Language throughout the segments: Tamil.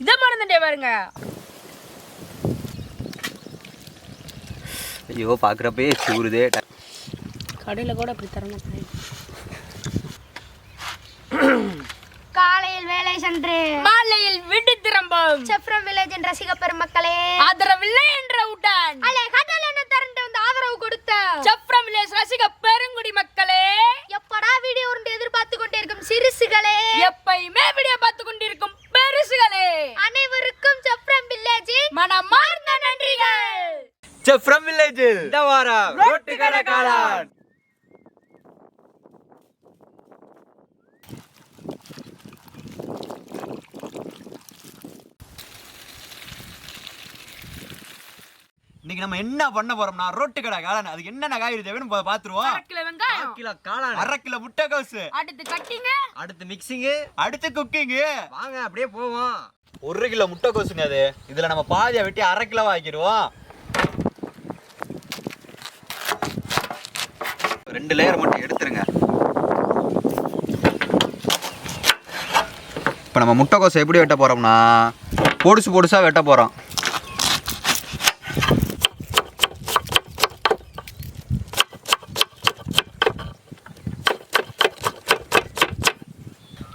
இதை மறந்துட்டே பாருங்க. ஐயோ பார்க்குறப்பே சூறுதே. கடையில் கூட அப்படி தரணும். காலையில் வேலை சென்று மாலையில் வீடு திரும்பும் செஃப்ரம் வில்லேஜின் ரசிக பெருமக்களே, ஆதரவில்லை என்ற உடன் கடல் என்ன திரண்டு வந்து ஆதரவு கொடுத்த செஃப்ரம் வில்லேஜ் ரசிக பெருங்குடி மக்களே, எப்படா வீடியோ உண்டு எதிர்பார்த்து கொண்டிருக்கும் சிறுசுகளே, எப்பயுமே வீடியோ பார்த்து கொண்டிருக்கும் பெருசுகளே, அனைவருக்கும் செஃப்ரம் வில்லேஜின் மனமார்ந்த நன்றிகள். செஃப்ரம் வில்லேஜில் இந்த வாரம் ரோட்டு கடை காளான். இன்னைக்கு நம்ம என்ன பண்ண போறோம்னா ரோட்டு கடை காளான். அதுக்கு என்னென்ன காய்கறி தேவைன்னு பாத்துருவோம். 1 கிலோ வெங்காயம், 1 கிலோ காளான், 1/2 கிலோ முட்டைக்கோஸ், அடுத்து கட்டிங், அடுத்து மிக்சிங், அடுத்து குக்கிங். வாங்க அப்படியே போவோம். 1 கிலோ முட்டைக்கோசுங்க. அது இதுல நம்ம பாதியா வெட்டி 1/2 கிலோ ஆக்கிடுவோம். 2 லேயர் மட்டும் எடுத்துருங்க. இப்போ நம்ம முட்டைக்கோசை எப்படி வெட்ட போறோம்னா பொடுசா வெட்ட போறோம்.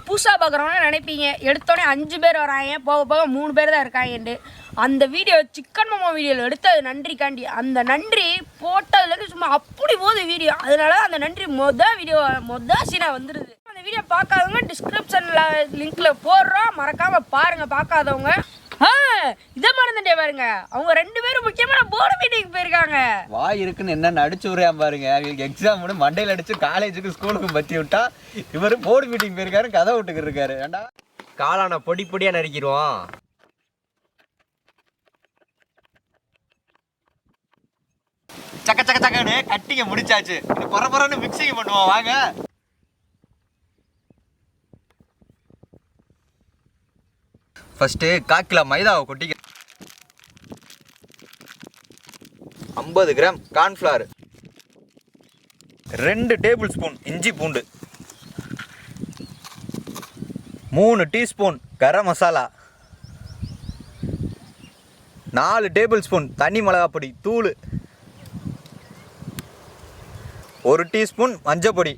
புதுசாக பார்க்குறவங்க நினைப்பீங்க எடுத்தோடனே 5 பேர் வராங்க, போக போக 3 பேர் தான் இருக்காங்கன்ட்டு. அந்த வீடியோ சிக்கன் மாமா வீடியோவில் எடுத்தது நன்றிக்காண்டி. அந்த நன்றி போட்டதுலேருந்து சும்மா அப்படி போகுது வீடியோ. அதனால அந்த நன்றி மொதல் சீனாக வந்துடுது. அந்த வீடியோ பார்க்காதவங்க டிஸ்கிரிப்ஷனில் லிங்க்கில் போடுறோம், மறக்காமல் பாருங்கள். பார்க்காதவங்க இதை மறந்துட்டே பாருங்க. அவங்க 2 பேரும் முக்கியமான போர்டு மீட்டிங் போயிருக்காங்க. வாய் இருக்குன்னு என்னென்ன அடிச்சு விடுறேன் பாருங்க. அவங்களுக்கு எக்ஸாம் மண்டையில் அடிச்சு காலேஜுக்கு ஸ்கூலுக்கும் பற்றி விட்டா இவர் போர்டு மீட்டிங் போயிருக்காரு, கதை விட்டுக்கிட்டு இருக்காரு. ஏண்டா காளான பொடி பொடியா நறுக்கிடுவோம். சக்க சக்க சக்கன்னு கட்டிங்க முடிச்சாச்சு. இது பரபரன்னு மிக்சிங் பண்ணுவோம் வாங்க. ஃபர்ஸ்ட் 1/4 கிலோ மைதாவை கொட்டிக்க, 50 கிராம் கார்ன்ஃப்ளவர், 2 டேபிள் ஸ்பூன் இஞ்சி பூண்டு, 3 teaspoon garam masala, 4 tablespoon தனி மிளகாப்பொடி தூள், 1 டீஸ்பூன் மஞ்சள் பொடி,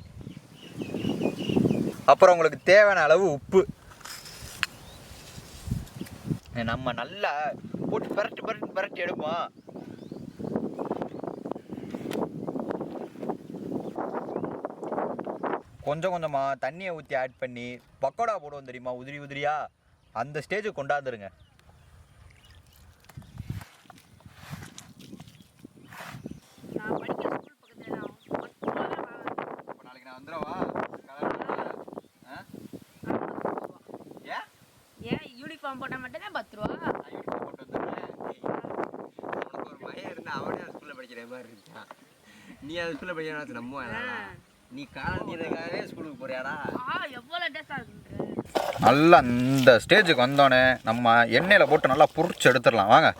அப்புறம் உங்களுக்கு தேவையான அளவு உப்பு. நம்ம நல்லா போட்டு பரட்டி எடுப்போம். கொஞ்சம் கொஞ்சமாக தண்ணியை ஊற்றி ஆட் பண்ணி பக்கோடா போடுவோம் தெரியுமா, உதிரியா அந்த ஸ்டேஜுக்கு கொண்டாந்துருங்க. நாளைக்கு நான் வந்துடுவா. ஏன் யூனிஃபார்ம் போட்டால் மட்டும்தான் 10 ரூபா. உனக்கு ஒரு பையன் இருந்தா அவனே ஸ்கூல்ல படிக்கிற மாதிரி இருக்கான். நீ அது ஸ்கூல்ல படிக்கிறா நம்புவானா? நீ காலம் தீரக்காகவே ஸ்கூலுக்கு போறியாடா? எவ்வளோ டேஸ்டாக இருக்கு. நல்லா இந்த ஸ்டேஜுக்கு வந்தோடனே நம்ம எண்ணெயில் போட்டு நல்லா பொரிச்சு எடுத்துடலாம் வாங்க.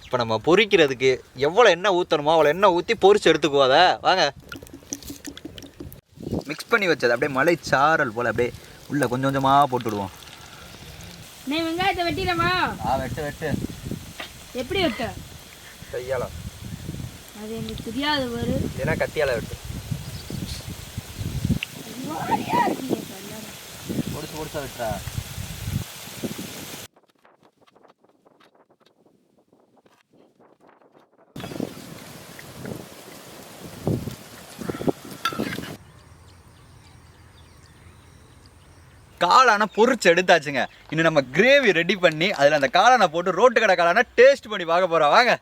இப்போ நம்ம பொரிக்கிறதுக்கு எவ்வளோ எண்ணெய் ஊற்றணுமோ அவ்வளோ எண்ணெய் ஊற்றி பொரிச்சு எடுத்துக்குவோம். அதை வாங்க. மிக்ஸ் பண்ணி வச்சது அப்படியே மலை சாரல் போல் அப்படியே உள்ளே கொஞ்சம் கொஞ்சமாக போட்டுவிடுவோம். நீ வெங்காயத்தை வெட்டிடமா? வெட்டு. எப்படி வெட்ட? கையால. அது எனக்கு தெரியாது. ஏன்னா கத்தியால வெட்டு. பொடிசா வெட்டுறா. காளானை பொரிச்சு எடுத்தாச்சுங்க. இன்னும் நம்ம கிரேவி ரெடி பண்ணி அதில் அந்த காளானை போட்டு ரோட்டு கடை காளானை டேஸ்ட் பண்ணி பார்க்க போகிறோம் வாங்க.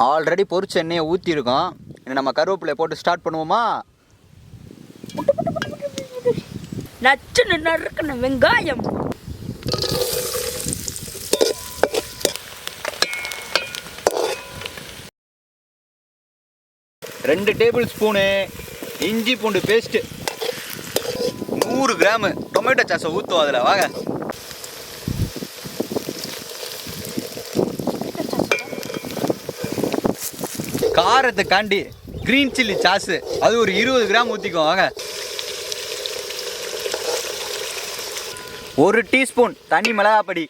ஆல்ரெடி பொரிச்ச எண்ணெயை ஊற்றிருக்கோம். இன்னும் நம்ம கருவேப்பிலையை போட்டு ஸ்டார்ட் பண்ணுவோமா? நச்சுன்னு நறுக்குன வெங்காயம், ரெண்டு டேபிள் ஸ்பூனு இஞ்சி பூண்டு பேஸ்ட்டு, 100 கிராம் டொமேட்டோ சாஸை ஊற்றுவோம் அதில் வாங்க. காரத்துக்காண்டி க்ரீன் சில்லி சாஸு அது ஒரு 20 கிராம் ஊற்றிக்குவோம் வாங்க. 1 டீஸ்பூன் தனி மிளகாப்பொடி,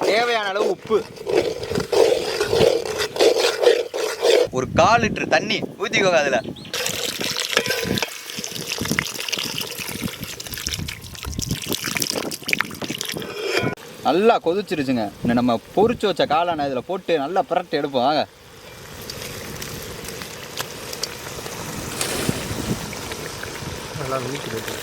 தேவையான அளவு உப்பு, ஒரு 1/4 லிட்டர் தண்ணி ஊற்றிக்கோங்க. அதில் நல்லா கொதிச்சிருச்சுங்க. இந்த நம்ம பொரிச்சு வச்ச காளானை இதில் போட்டு நல்லா புரட்டி எடுப்போம் வாங்க. நல்லா வீட்டு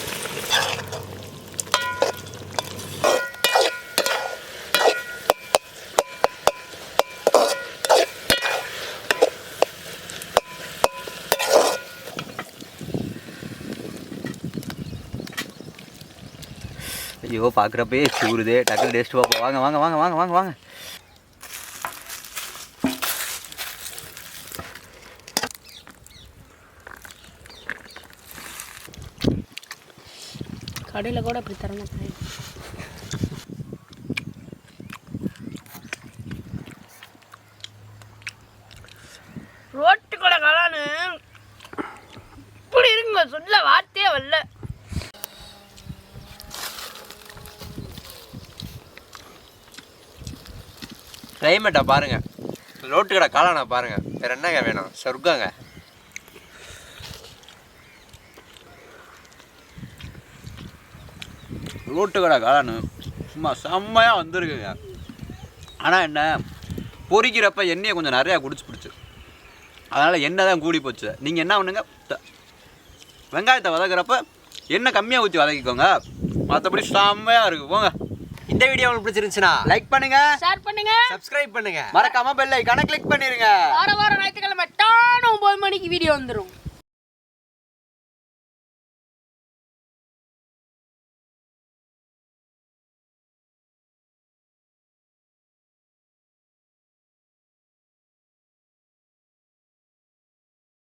ஐயோ பார்க்குறப்பே சூறுதே. டக்குனு டேஸ்ட் பார்ப்போம் வாங்க வாங்க வாங்க வாங்க வாங்க வாங்க. கடையில் கூட அப்படி தர மாட்டேன். ரோட்டு கடை காளானு இப்படி இருக்குங்க, சொல்ல வார்த்தையே வரல. கிளைமேட்டை பாருங்க, ரோட்டு கடை காளானை பாருங்க, வேற என்னங்க வேணும்? சொர்க்கங்க. ரோட்டு கடை காளானு சும்மா செம்மையாக வந்துருக்குங்க. ஆனால் என்ன பொரிக்கிறப்ப எண்ணெயை கொஞ்சம் நிறையா குடிச்சு பிடிச்சி, அதனால் எண்ணெய் தான் கூடி போச்சு. நீங்கள் என்ன பண்ணுங்க, வெங்காயத்தை வதக்குறப்ப எண்ணெய் கம்மியாக ஊற்றி வதக்கிக்கோங்க. மற்றபடி செம்மையாக இருக்குது போங்க. இந்த வீடியோ உங்களுக்கு பிடிச்சிருந்துச்சுன்னா லைக் பண்ணுங்க, ஷேர் பண்ணுங்க, சப்ஸ்கிரைப் பண்ணுங்க, மறக்காம பெல் ஐகானை கிளிக் பண்ணிருங்க. வார வாரம் ஞாயிற்றுக்கிழமை 9 மணிக்கு வீடியோ வந்துடும்.